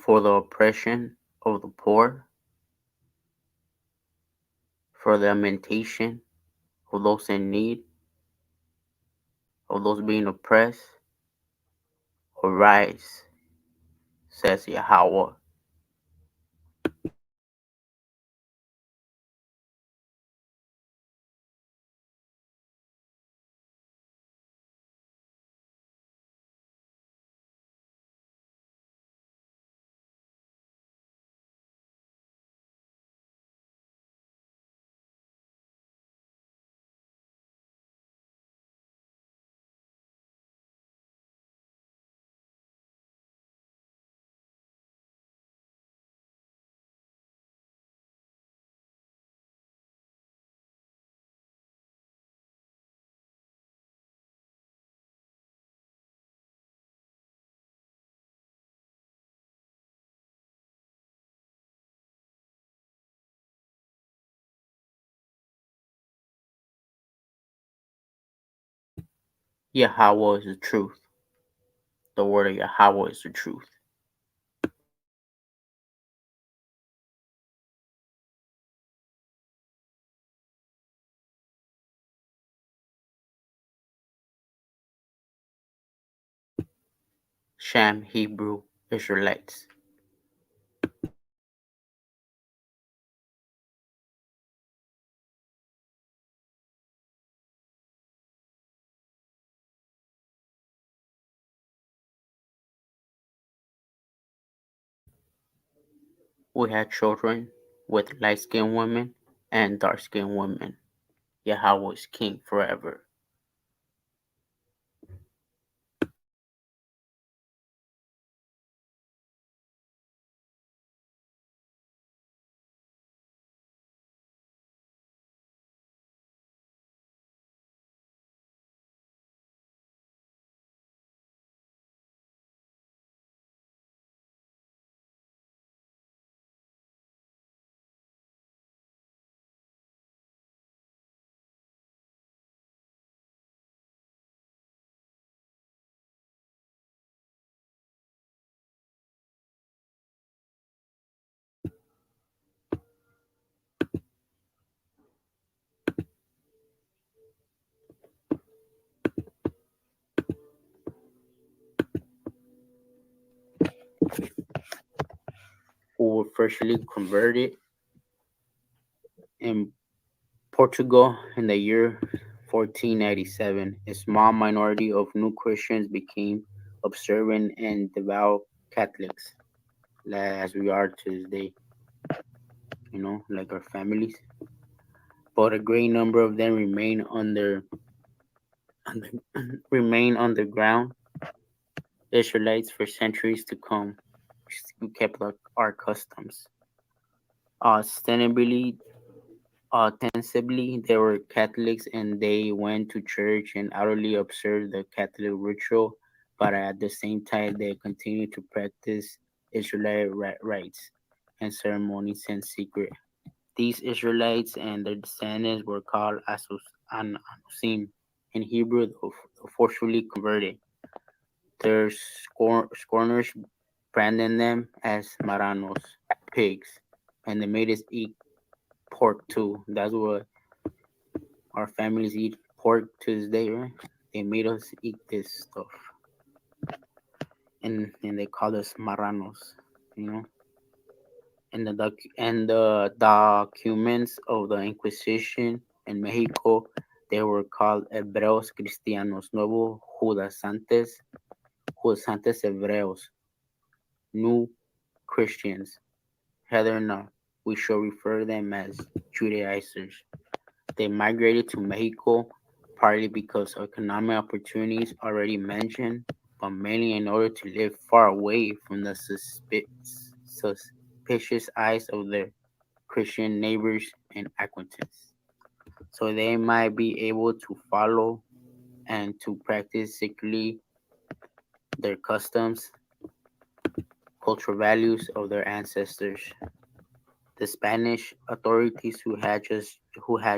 for the oppression of the poor, for the lamentation of those in need, of those being oppressed. Arise, says Yahweh. Yahweh is the truth. The word of Yahweh is the truth. Sham Hebrew Israelites. We had children with light skinned women and dark skinned women. Yahweh is king forever. Who were freshly converted in Portugal in the year 1497. A small minority of new Christians became observant and devout Catholics, as we are to this day, like our families. But a great number of them under remain underground Israelites for centuries to come, who kept our customs. Ostensibly, ostensibly, they were Catholics and they went to church and outwardly observed the Catholic ritual, but at the same time, they continued to practice Israelite rites and ceremonies in secret. These Israelites and their descendants were called Anusim, in Hebrew, the forcefully converted. Their scorners branded them as marranos, pigs, and they made us eat pork too. That's what our families eat pork to this day, right? They made us eat this stuff, and they called us marranos, you know. And the documents of the Inquisition in Mexico, they were called Hebreos Cristianos, Nuevos Judaizantes Hebreos, New Christians. Rather not, we shall refer them as Judaizers. They migrated to Mexico partly because of economic opportunities already mentioned, but mainly in order to live far away from the suspicious eyes of their Christian neighbors and acquaintances. So they might be able to follow and to practice secretly their customs, cultural values of their ancestors. The Spanish authorities who had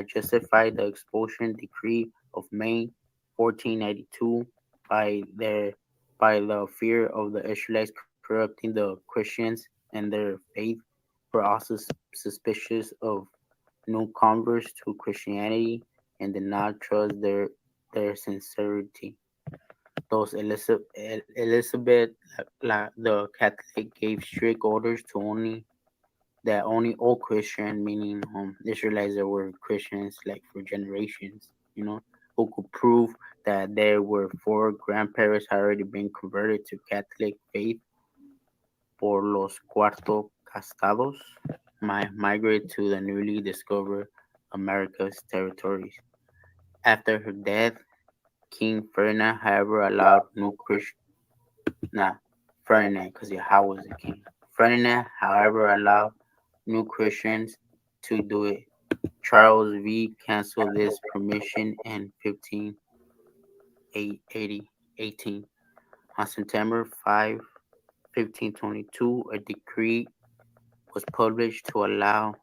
justified the expulsion decree of May 1492 by their by the fear of the Israelites corrupting the Christians and their faith, were also suspicious of new converts to Christianity and did not trust their sincerity. Thus, Elizabeth the Catholic gave strict orders to only all Christian, meaning Israelites that were Christians like for generations, who could prove that there were four grandparents had already been converted to Catholic faith por los cuarto castados, migrate to the newly discovered America's territories. After her death, King Ferdinand, however, allowed new Christian, nah, Ferdinand, because Yahawah was the king. Ferdinand, however, allowed new Christians to do it. Charles V canceled this permission in 1518. On September 5, 1522, a decree was published to allow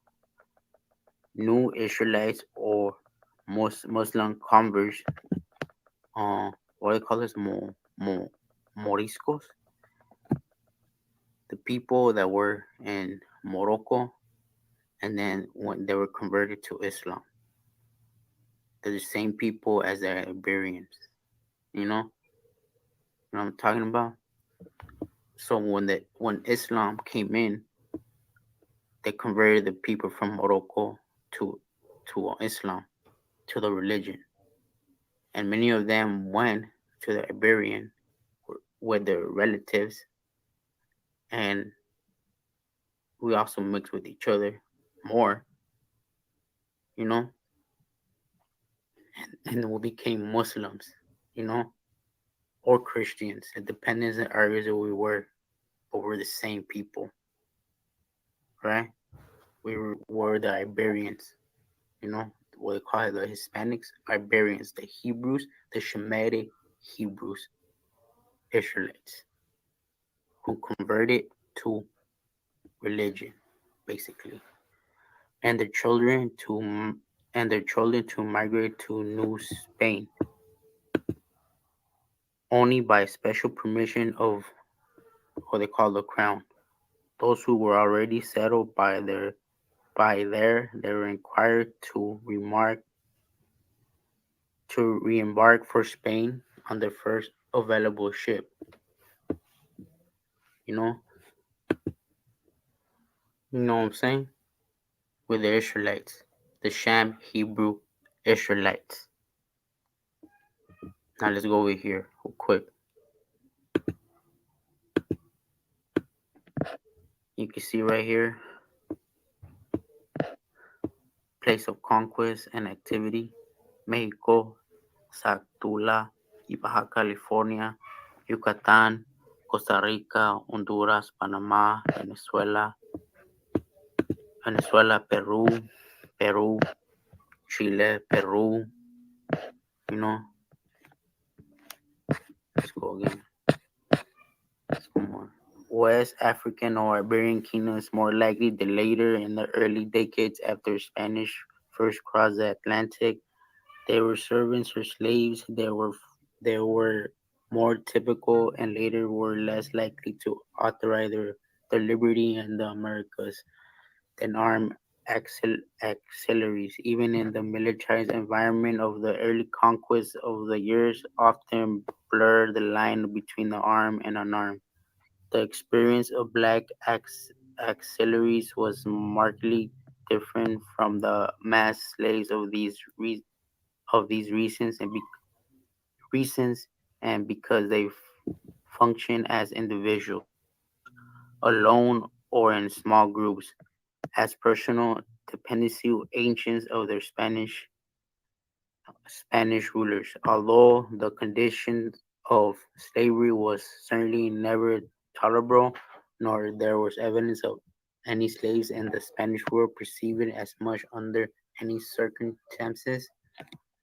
new Israelites or Muslim converts, what they call this, Moriscos, the people that were in Morocco, and then when they were converted to Islam. They're the same people as the Iberians. You know, what I'm talking about? So when Islam came in, they converted the people from Morocco to Islam, to the religion, and many of them went to the Iberian with their relatives, and we also mixed with each other more, you know, and we became Muslims, you know, or Christians. It depends on the areas that we were, but we're the same people, right? We were the Iberians, you know, what they call it, the Hispanics, Iberians, the Hebrews, the Shemitic Hebrews, Israelites, who converted to religion, basically, and their children to migrate to New Spain, only by special permission of what they call the crown. Those who were already settled they were required to re-embark for Spain on the first available ship. You know, you know what I'm saying? With the Israelites, the sham Hebrew Israelites. Now let's go over here real quick. You can see right here, place of conquest and activity: Mexico, Zacatula, y Baja California, Yucatan, Costa Rica, Honduras, Panama, Peru, Chile, Peru, you know. Let's go again. Let's go more. West African or Iberian kingdoms, more likely the later in the early decades after Spanish first crossed the Atlantic. They were servants or slaves. They were more typical and later were less likely to authorize their liberty in the Americas than armed auxiliaries. Even in the militarized environment of the early conquest of the years often blur the line between the armed and unarmed. The experience of black auxiliaries was markedly different from the mass slaves of these reasons and because they function as individuals, alone or in small groups, as personal dependency agents of their Spanish rulers. Although the conditions of slavery was certainly never tolerable, nor there was evidence of any slaves in the Spanish world perceived as much under any circumstances.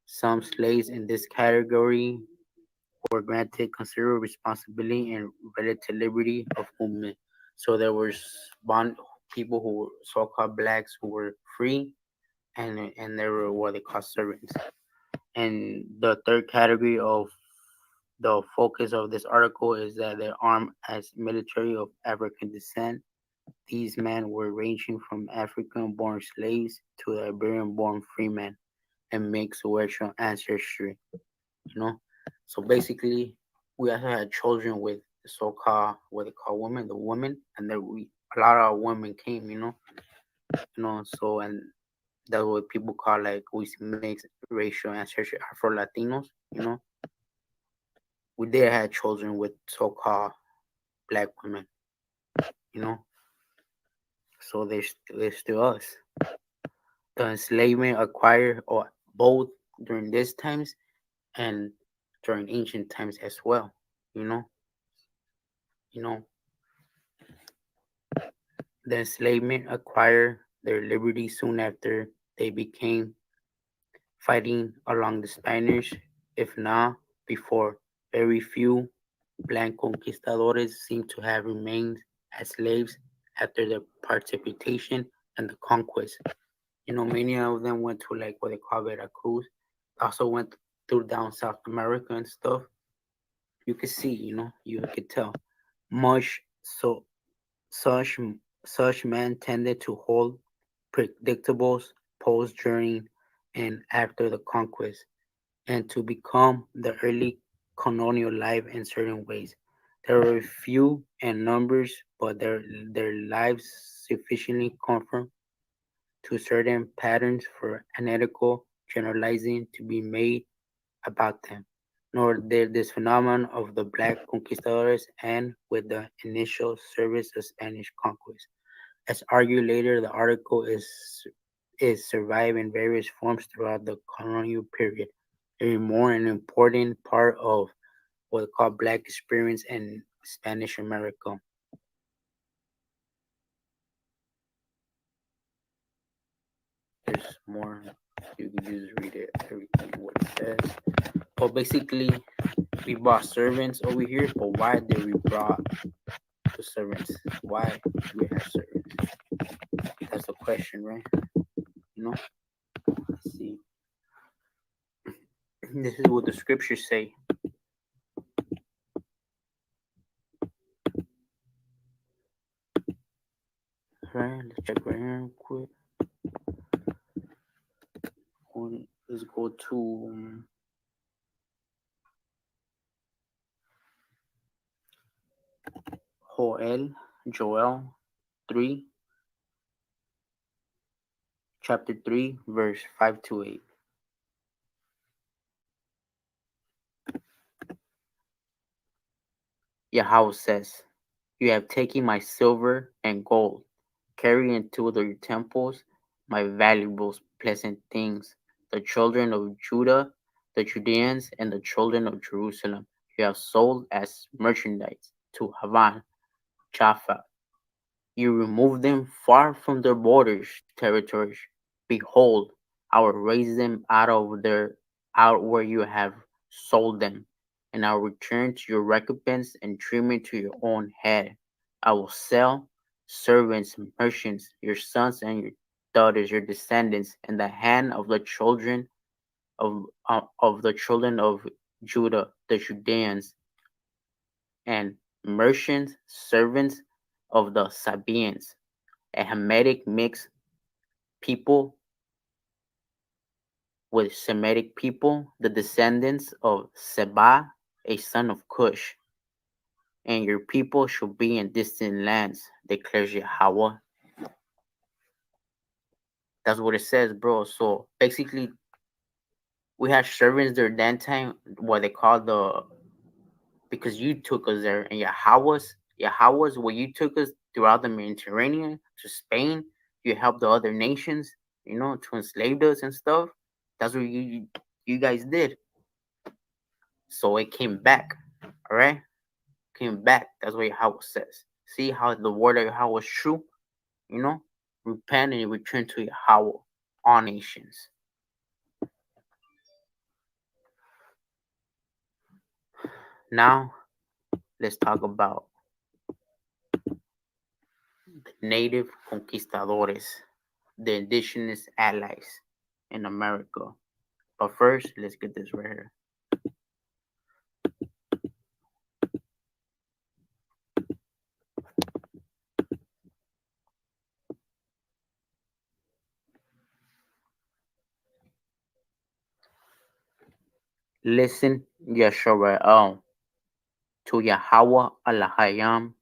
Some slaves in this category were granted considerable responsibility and relative liberty of movement. So there was bond people who were so-called blacks who were free, and there were what they call servants. And the third category of The focus of this article is that they're armed as military of African descent. These men were ranging from African-born slaves to Iberian-born freemen and mixed racial ancestry. You know, so basically, we also had children with so-called what they call women, the women, and there we a lot of women came. So and that's what people call like we mixed racial ancestry Afro Latinos. We did have children with so-called black women. You know, so they're still us. The enslavement acquired or both during these times and during ancient times as well. You know, you know, the enslavement acquired their liberty soon after they became fighting along the Spanish, if not before. Very few black conquistadores seem to have remained as slaves after their participation in the conquest. Many of them went to like what they call Veracruz. Also went through down South America and stuff. You could see, you could tell. Much so, such such men tended to hold predictable posts during and after the conquest, and to become the early colonial life in certain ways. There were few in numbers, but their lives sufficiently conform to certain patterns for analytical generalizing to be made about them. Nor did this phenomenon of the black conquistadors end with the initial service of Spanish conquest. As argued later, the article is survived in various forms throughout the colonial period. A more an important part of what we call black experience in Spanish America. There's more. You can just read it, everything what it says. But basically, we brought servants over here. But why did we brought the servants? Why do we have servants? That's the question, right? You know. Let's see. This is what the scriptures say. Right. Let's check right here real quick. Let's go to Joel 3, chapter 3, verse 5 to 8. Yahweh says, "You have taken my silver and gold, carry into the temples my valuable pleasant things, the children of Judah, the Judeans, and the children of Jerusalem. You have sold as merchandise to Havan, Jaffa. You remove them far from their borders, territories. Behold, I will raise them out where you have sold them, and I will return to your recompense and treatment to your own head. I will sell servants, merchants, your sons and your daughters, your descendants, in the hand of the children of the children of Judah, the Judeans, and merchants, servants of the Sabaeans, a Hamitic mixed people with Semitic people, the descendants of Seba, a son of Cush. And your people shall be in distant lands, declares Yahweh." That's what it says, bro. So basically, we have servants during that time, what they call because you took us there, and Yahweh's, where you took us throughout the Mediterranean to Spain, you helped the other nations, to enslave us and stuff. That's what you guys did. So it came back, all right? Came back. That's what Yahweh says. See how the word of Yahweh is true? You know? Repent and return to Yahweh, all nations. Now, let's talk about the native conquistadores, the indigenous allies in America. But first, let's get this right here. Listen, Yashara'el, to YAHAWAH Ahlahayam,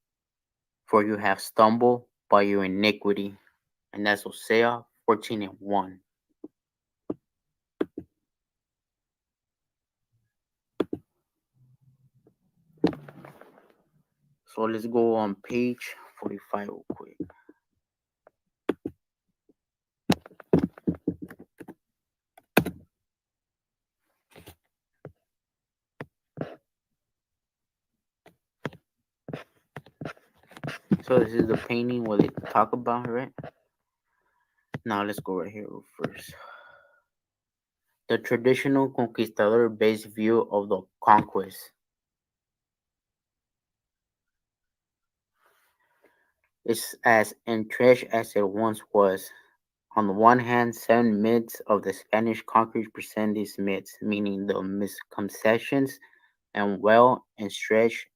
for you have stumbled by your iniquity. And that's Hosea 14 and 1. So let's go on page 45 real quick. So this is the painting what they talk about, right? Now let's go right here first. The traditional conquistador-based view of the conquest is as entrenched as it once was. On the one hand, 7 myths of the Spanish conquerors present these myths, meaning the misconceptions and well and stretched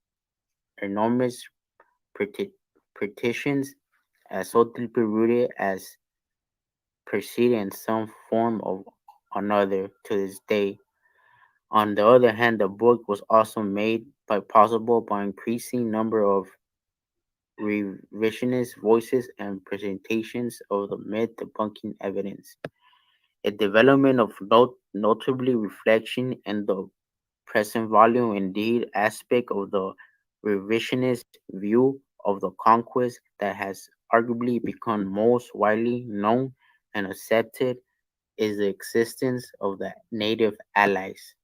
enormous petitions as so deeply rooted as persist in some form or another to this day. On the other hand, the book was also made possible by increasing number of revisionist voices and presentations of the myth debunking evidence. A development of notably reflection in the present volume indeed aspect of the revisionist view of the conquest that has arguably become most widely known and accepted is the existence of the native allies.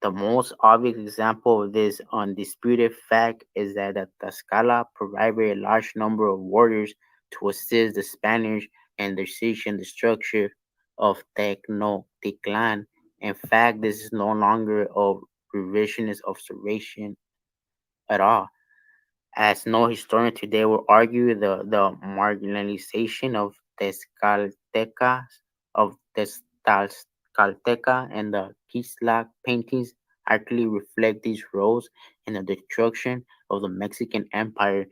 The most obvious example of this undisputed fact is that the Tlaxcala provided a large number of warriors to assist the Spanish in their siege and the structure of Tenochtitlan. In fact, this is no longer a revisionist observation at all, as no historian today will argue the marginalization of Tezcaltecas of Tezcalteca and the Quixlac paintings accurately reflect these roles in the destruction of the Mexican Empire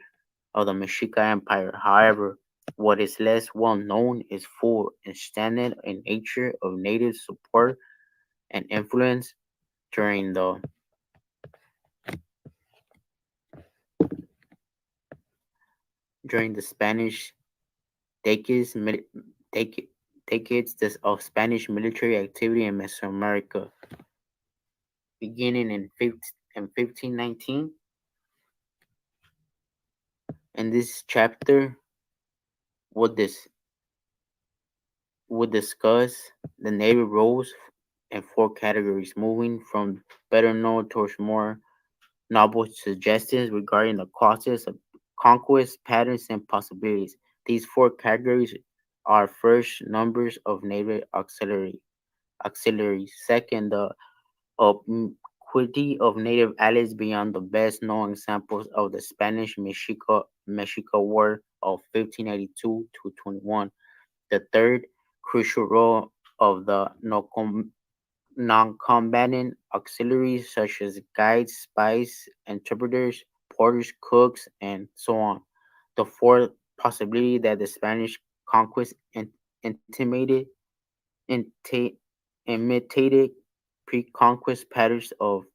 of the Mexica Empire. However, what is less well known is full extended in nature of native support and influence during the Spanish decades, dec- decades of Spanish military activity in Mesoamerica, beginning in 1519. In this chapter, would this would discuss the Navy roles in 4 categories, moving from better known towards more novel suggestions regarding the causes of conquest, patterns, and possibilities. These 4 categories are first, numbers of naval auxiliaries; second, the ubiquity of native allies beyond the best known examples of the Spanish Mexica War of 1582 to 21. The third, crucial role of the non-combatant auxiliaries such as guides, spies, interpreters, porters, cooks, and so on. The fourth, possibility that the Spanish conquest intimated, inte- imitated pre-conquest patterns of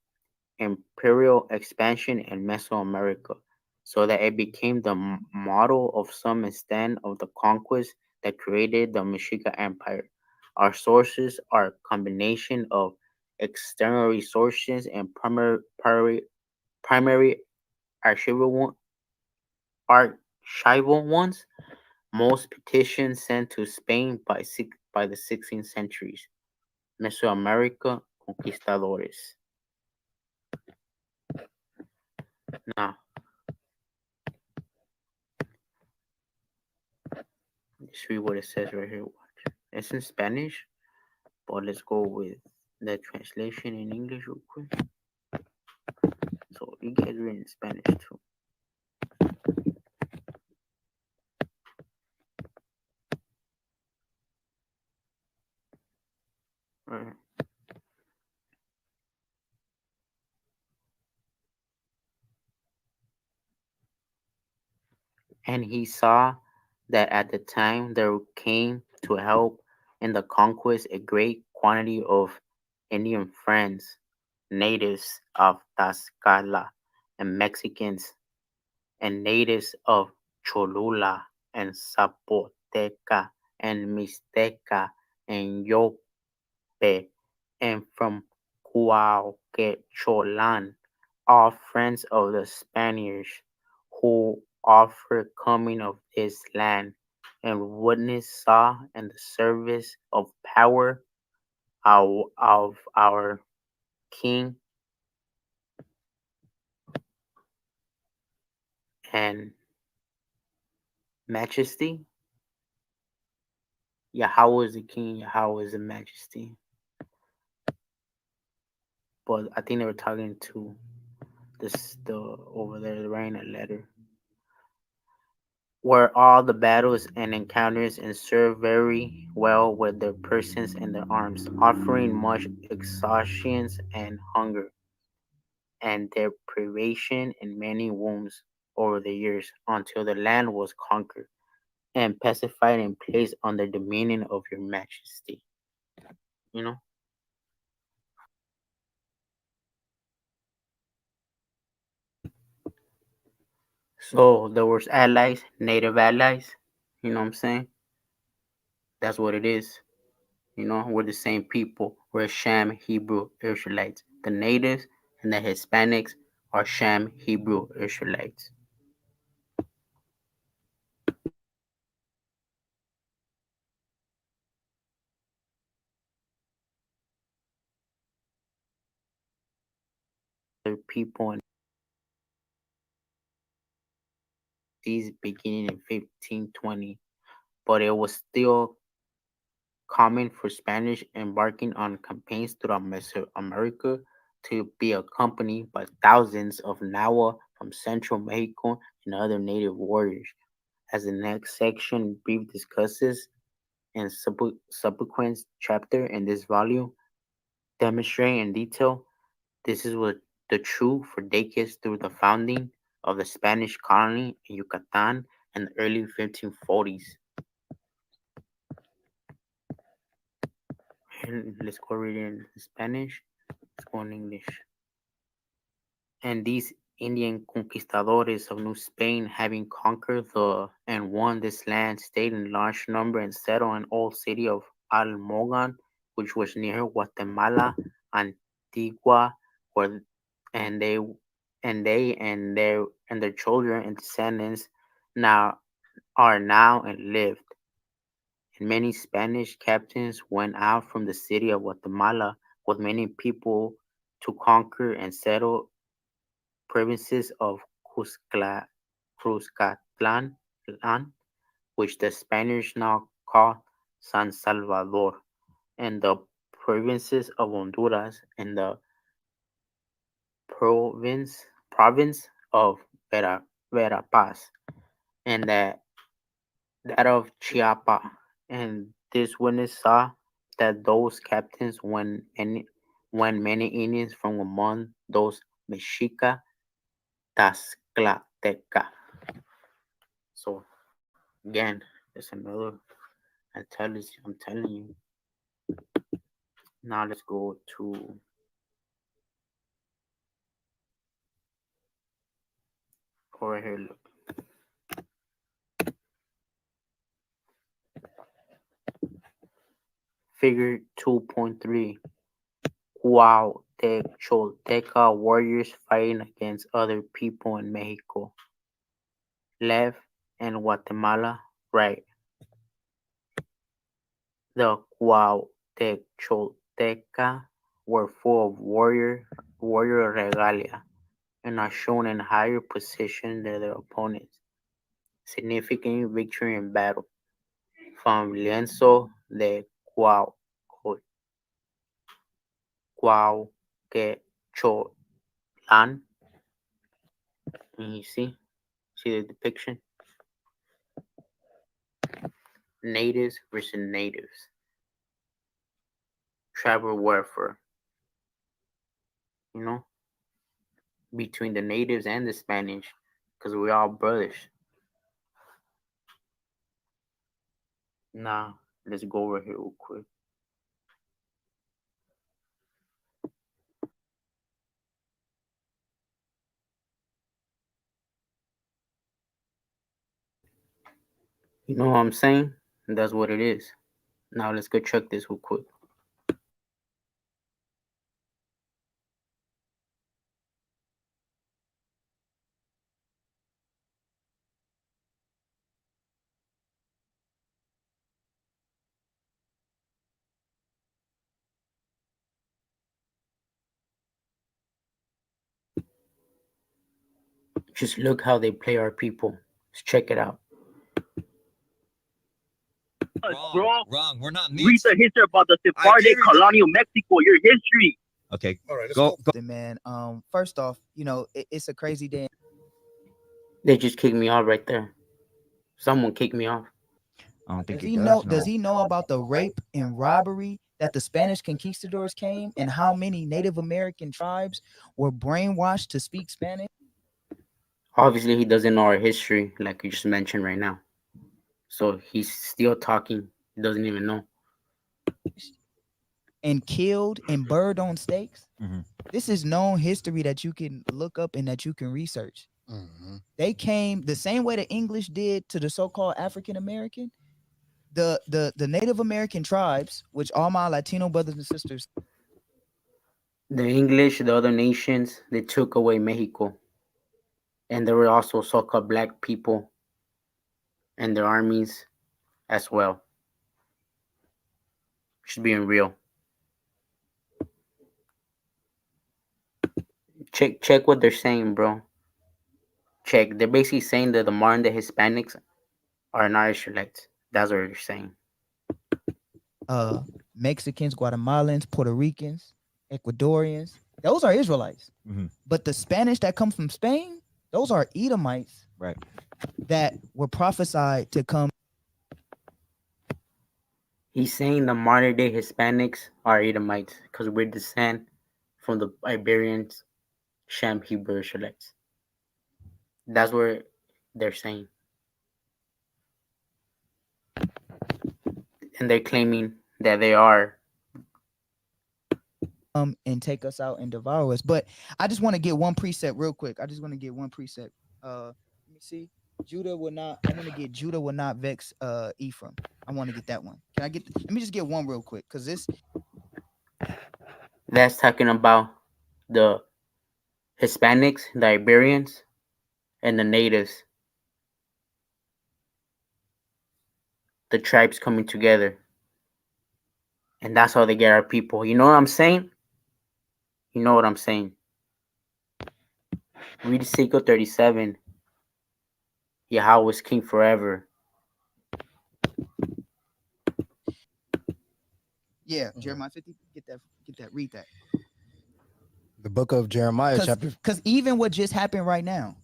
imperial expansion in Mesoamerica, so that it became the model of some extent of the conquest that created the Mexica Empire. Our sources are a combination of external resources and primary archival, archival ones. Most petitions sent to Spain by the 16th centuries. Mesoamerica conquistadores. Now, let's read what it says right here. Watch. It's in Spanish, but let's go with the translation in English real quick. So you guys read in Spanish too. Alright. And he saw that at the time there came to help in the conquest a great quantity of Indian friends, natives of Tlaxcala, and Mexicans, and natives of Cholula and Zapoteca and Mixteca and Yope, and from Cuauhtémoc, all friends of the Spaniards, who offered coming of this land, and witness saw and the service of power of our King and Majesty. Yahweh is the King, Yahweh is the Majesty. But I think they were talking to this the over there writing a letter. Were all the battles and encounters and served very well with their persons and their arms, offering much exhaustion and hunger, and their privation and many wounds over the years, until the land was conquered and pacified and placed under dominion of your majesty. You know? So there was allies, native allies, you know what I'm saying? That's what it is. You know, we're the same people. We're Sham Hebrew Israelites. The natives and the Hispanics are Sham Hebrew Israelites. They're people in these beginning in 1520, but it was still common for Spanish embarking on campaigns throughout Mesoamerica to be accompanied by thousands of Nahua from central Mexico and other native warriors. As the next section brief discusses and subsequent chapter in this volume demonstrate in detail, this is what the true for decades through the founding of the Spanish colony in Yucatan in the early 1540s. And let's go read it in Spanish. Let's go in English. And these Indian conquistadores of New Spain, having conquered and won this land, stayed in large number and settled in old city of Almogan, which was near Guatemala, Antigua, where and their children and descendants now are now and lived. And many Spanish captains went out from the city of Guatemala with many people to conquer and settle provinces of Cuscatlan, which the Spaniards now call San Salvador, and the provinces of Honduras and the province of Verapaz, and that of Chiapa. And this witness saw that those captains when many Indians from among those Mexica Tlaxcalteca. So again, there's another I'm telling you. Now let's go to over here. Look, figure 2.3. Wow, the Cholteca warriors fighting against other people in Mexico. Left and Guatemala, right. The Cuauhtecholteca were full of warrior regalia and are shown in higher position than their opponents. Significant victory in battle. From Lienzo de Cuauhtémoc, and you see the depiction. Natives versus natives. Tribal warfare. You know, between the natives and the Spanish, because we're all brothers. Now, let's go over here real quick. You know what I'm saying? That's what it is. Now let's go check this real quick. Just look how they play our people. Let's check it out. Bro, wrong. We're not read the history about the Sephardic colonial Mexico. Your history. Okay, all right, go. Man, first off, it's a crazy day. They just kicked me off right there. Someone kicked me off. I don't think does he know. Does he know about the rape and robbery that the Spanish conquistadors came, and how many Native American tribes were brainwashed to speak Spanish? Obviously, he doesn't know our history, like you just mentioned right now. So he's still talking. He doesn't even know. And killed and burned on stakes. This is known history that you can look up and that you can research. They came the same way the English did to the so-called African American. The Native American tribes, which all my Latino brothers and sisters, the English, the other nations, they took away Mexico. And there were also so-called black people and their armies as well. Just being real. Check what they're saying, bro. Check. They're basically saying that the modern day Hispanics are not Israelites. That's what they're saying. Mexicans, Guatemalans, Puerto Ricans, Ecuadorians, those are Israelites. But the Spanish that come from Spain, those are Edomites, right? That were prophesied to come. He's saying the modern day Hispanics are Edomites because we're descent from the Iberians, Shem Hebrew Israelites. That's what they're saying. And they're claiming that they are. And take us out and devour us. But I just want to get one preset real quick. I just want to get one preset. Let me see. Judah will not. I want to get Judah will not vex Ephraim. I want to get that one. Can I get? Let me just get one real quick because this. That's talking about the Hispanics, the Iberians, and the natives. The tribes coming together. And that's how they get our people. You know what I'm saying? You know what I'm saying. Read Ezekiel 37. YAHAWAH is king forever. Yeah, Jeremiah 50. Get that. Read that. The book of Jeremiah, chapter. Because even what just happened right now,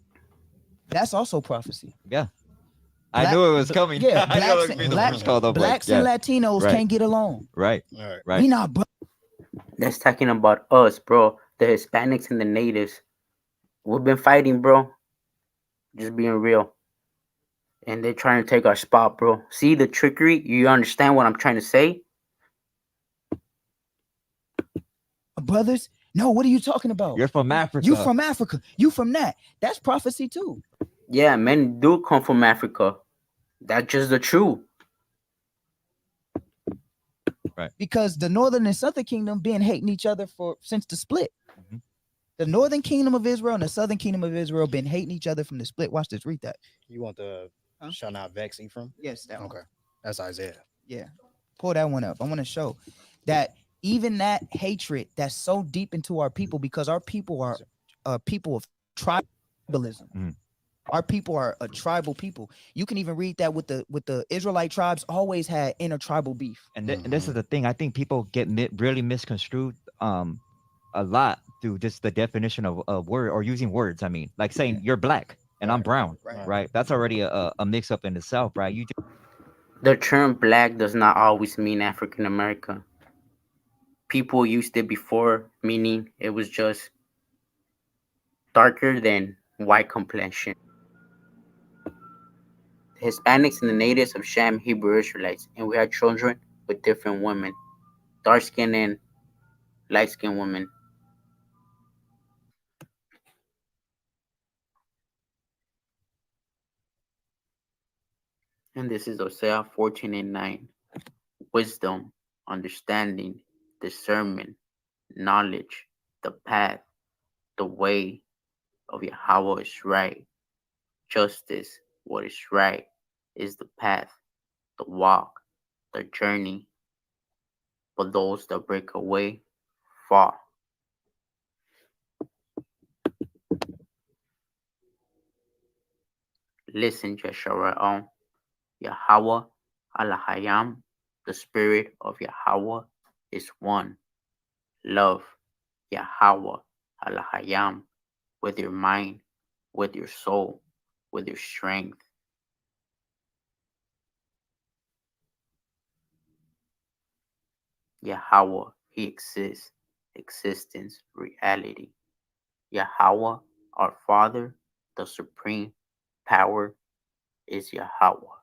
that's also prophecy. Yeah. I knew it was coming. Yeah, blacks and Latinos can't get along. Right. We not. That's talking about us, bro. The Hispanics and the natives. We've been fighting, bro. Just being real. And they're trying to take our spot, bro. See the trickery? You understand what I'm trying to say? Brothers, no, what are you talking about? You're from Africa. You from Africa. You from that. That's prophecy too. Yeah, men do come from Africa. That's just the truth. Right. Because the northern and southern kingdom been hating each other since the split. The northern kingdom of Israel and the southern kingdom of Israel been hating each other from the split. Watch this. Read that. You want the shall not vex Ephraim? Yes, that one. Okay. That's Isaiah. Yeah. Pull that one up. I want to show that even that hatred that's so deep into our people, because our people are people of tribalism. Our people are a tribal people. You can even read that with the Israelite tribes always had intertribal beef. And this is the thing. I think people get really misconstrued a lot through just the definition of a word or using words. I mean, like saying you're black and I'm brown, right? That's already a mix up in itself, right? The term black does not always mean African American. People used it before, meaning it was just darker than white complexion. The Hispanics and the natives of Shem Hebrew Israelites, and we had children with different women, dark skinned and light skinned women. And this is Hosea 14 and 9. Wisdom, understanding, discernment, knowledge, the path, the way of Yahweh is right. Justice, what is right, is the path, the walk, the journey. But those that break away fall. Listen, Yeshua, YAHAWAH Ahlahayam, the Spirit of Yahweh is one. Love YAHAWAH Ahlahayam with your mind, with your soul, with your strength. Yahweh, He exists, existence, reality. Yahweh, our Father, the supreme power is Yahweh.